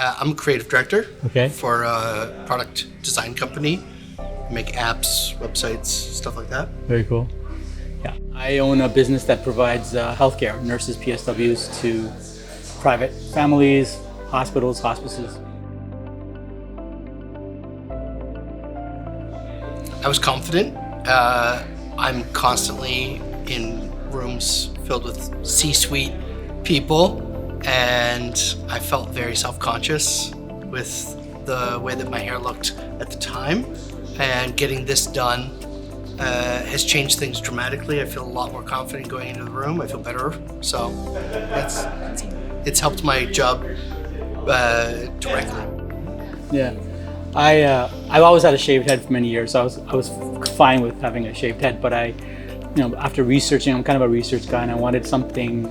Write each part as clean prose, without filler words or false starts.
I'm a creative director Okay. for a product design company. Make apps, websites, stuff like that. Very cool. Yeah. I own a business that provides healthcare, nurses, PSWs to private families, hospitals, hospices. I was confident. I'm constantly in rooms filled with C-suite people, and I felt very self-conscious with the way that my hair looked at the time. And getting this done has changed things dramatically. I feel a lot more confident going into the room. I feel better. So it's helped my job directly. Yeah. I've always had a shaved head for many years, so I was fine with having a shaved head. But after researching, I'm kind of a research guy, and I wanted something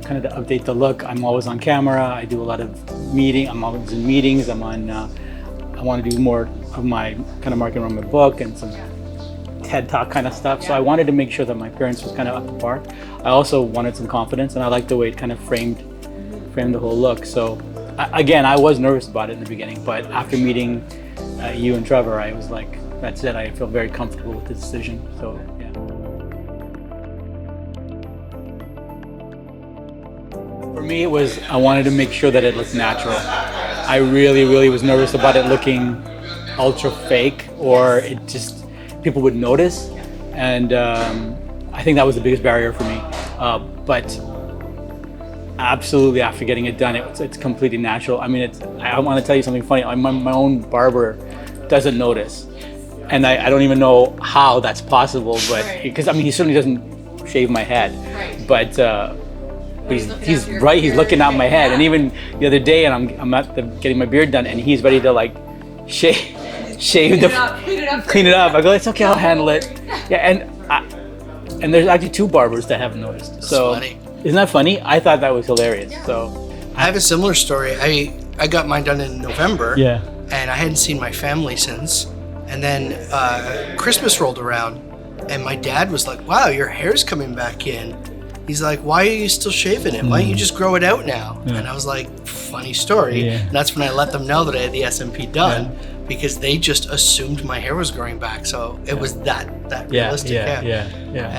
kind of to update the look. I'm always on camera. I do a lot of I'm always in meetings. I want to do more of my kind of marketing around my book and some TED Talk kind of stuff. So I wanted to make sure that my appearance was kind of up to par. I also wanted some confidence, and I liked the way it kind of framed the whole look. So again, I was nervous about it in the beginning, but after meeting you and Trevor, I was like, that's it. I feel very comfortable with the decision. So yeah. For me, I wanted to make sure that it looked natural. I really, really was nervous about it looking ultra fake, or people would notice. And I think that was the biggest barrier for me. But absolutely, after getting it done, it's completely natural. I mean, I want to tell you something funny. My own barber doesn't notice. And I don't even know how that's possible, but because he certainly doesn't shave my head. Right. But he's right. He's looking at my head, and even the other day, and I'm getting my beard done, and he's ready to like clean it up. I go, it's okay, I'll handle it. Yeah, and there's actually two barbers that haven't noticed. That's so funny. Isn't that funny? I thought that was hilarious. Yeah. So I have a similar story. I got mine done in November. Yeah. And I hadn't seen my family since. And then Christmas rolled around, and my dad was like, "Wow, your hair's coming back in." He's like, "Why are you still shaving it? Why don't you just grow it out now?" Yeah. And I was like, "Funny story." Yeah. And that's when I let them know that I had the SMP done, because they just assumed my hair was growing back. So it was that realistic. Yeah.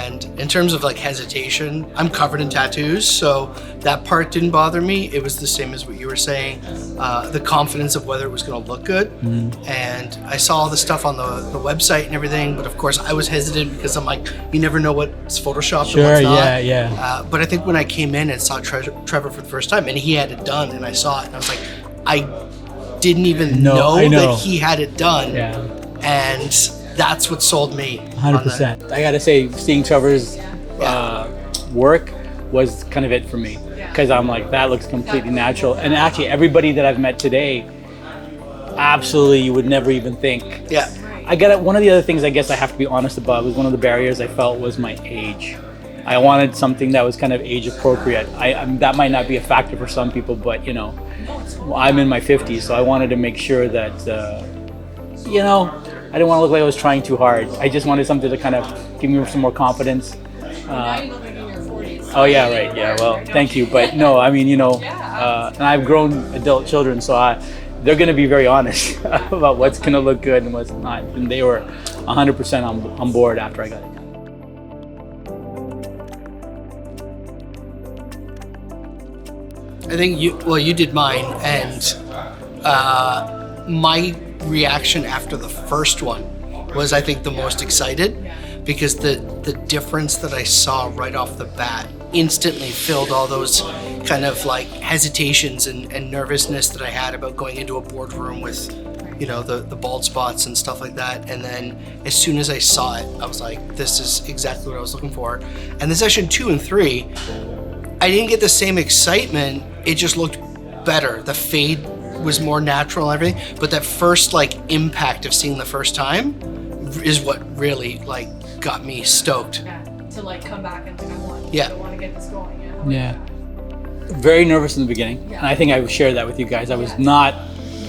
And in terms of like hesitation, I'm covered in tattoos, so that part didn't bother me. It was the same as what you were saying, the confidence of whether it was going to look good. And I saw all the stuff on the website and everything, but of course I was hesitant because I'm like, you never know what's photoshopped and what's not. But I think when I came in and saw Trevor for the first time, and he had it done, and I saw it, and I was like, I didn't even know that he had it done, and that's what sold me. 100%. I gotta say, seeing Trevor's work was kind of it for me, because I'm like, that looks completely natural. And actually, everybody that I've met today, absolutely, you would never even think. Yeah. I got it. One of the other things I guess I have to be honest about was one of the barriers I felt was my age. I wanted something that was kind of age appropriate. That might not be a factor for some people, but I'm in my 50s, so I wanted to make sure that, I didn't want to look like I was trying too hard. I just wanted something to kind of give me some more confidence. Now you look like in your 40s. Oh yeah, right. Yeah, well, thank you. But no, I mean, and I've grown adult children, so they're going to be very honest about what's going to look good and what's not. And they were 100% on board after I got it done. I think you did mine, and my reaction after the first one was, I think, the most excited, because the difference that I saw right off the bat instantly filled all those kind of like hesitations and nervousness that I had about going into a boardroom with, the bald spots and stuff like that. And then as soon as I saw it, I was like, this is exactly what I was looking for. And the session 2 and 3, I didn't get the same excitement. It just looked better. The fade was more natural and everything, but that first like impact of seeing the first time is what really like got me stoked. Yeah, to like come back and like, I want to get this going. Yeah. Very nervous in the beginning, and I think I shared that with you guys. I was not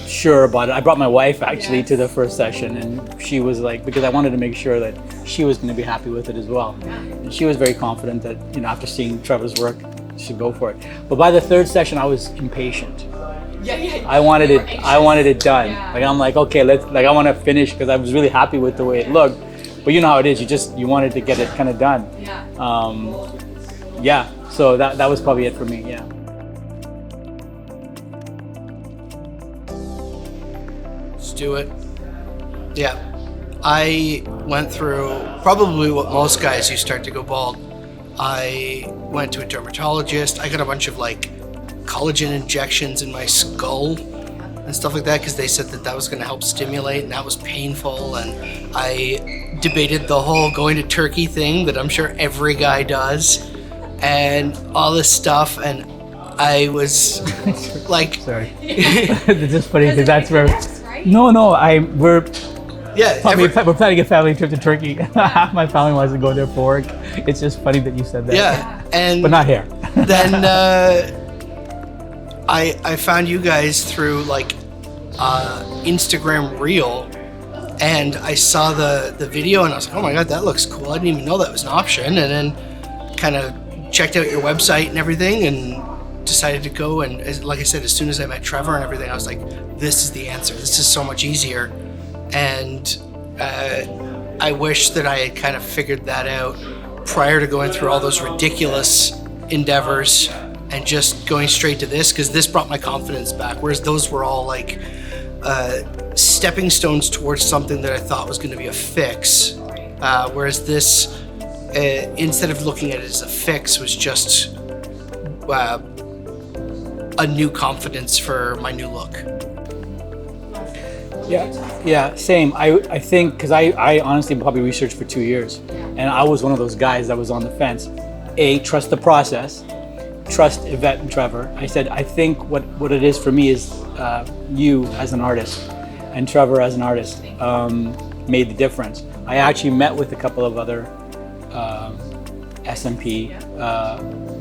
sure about it. I brought my wife actually to the first session, and she was like, because I wanted to make sure that she was going to be happy with it as well. And she was very confident that after seeing Trevor's work, she should go for it. But by the third session, I was impatient. I wanted it done. Yeah. Like I'm like, okay, I want to finish because I was really happy with the way it looked. But you know how it is. You wanted to get it kind of done. Yeah. So that was probably it for me. Yeah. Let's do it. Yeah. I went through probably what most guys who start to go bald. I went to a dermatologist. I got a bunch of like collagen injections in my skull and stuff like that because they said that was going to help stimulate, and that was painful. And I debated the whole going to Turkey thing that I'm sure every guy does, and all this stuff. And I was like, sorry, it's just funny because that's where. Right? No, we're yeah, we're planning a family trip to Turkey. Half my family wants to go there for work. It's just funny that you said that. Yeah, and but not here. Then I found you guys through like Instagram Reel, and I saw the video, and I was like, oh my god, that looks cool. I didn't even know that was an option. And then kind of checked out your website and everything, and decided to go. And like I said, as soon as I met Trevor and everything, I was like, this is the answer. This is so much easier. And I wish that I had kind of figured that out prior to going through all those ridiculous endeavors and just going straight to this, because this brought my confidence back, whereas those were all like stepping stones towards something that I thought was going to be a fix, whereas this, instead of looking at it as a fix, was just a new confidence for my new look. Yeah, same. I think because I honestly probably researched for 2 years, and I was one of those guys that was on the fence. Trust the process, trust Yvette and Trevor. I said, I think what it is for me is you as an artist and Trevor as an artist made the difference. I actually met with a couple of other SMP,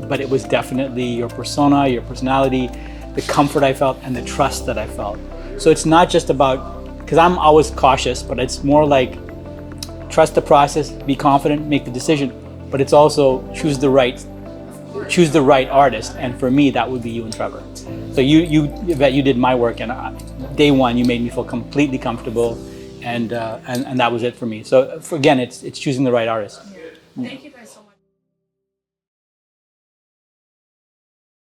but it was definitely your persona, your personality, the comfort I felt, and the trust that I felt. So it's not just about, because I'm always cautious, but it's more like trust the process, be confident, make the decision, but it's also choose the right artist. And for me, that would be you and Trevor. So you did my work, and day one, you made me feel completely comfortable, and that was it for me. So again, it's choosing the right artist. Thank you.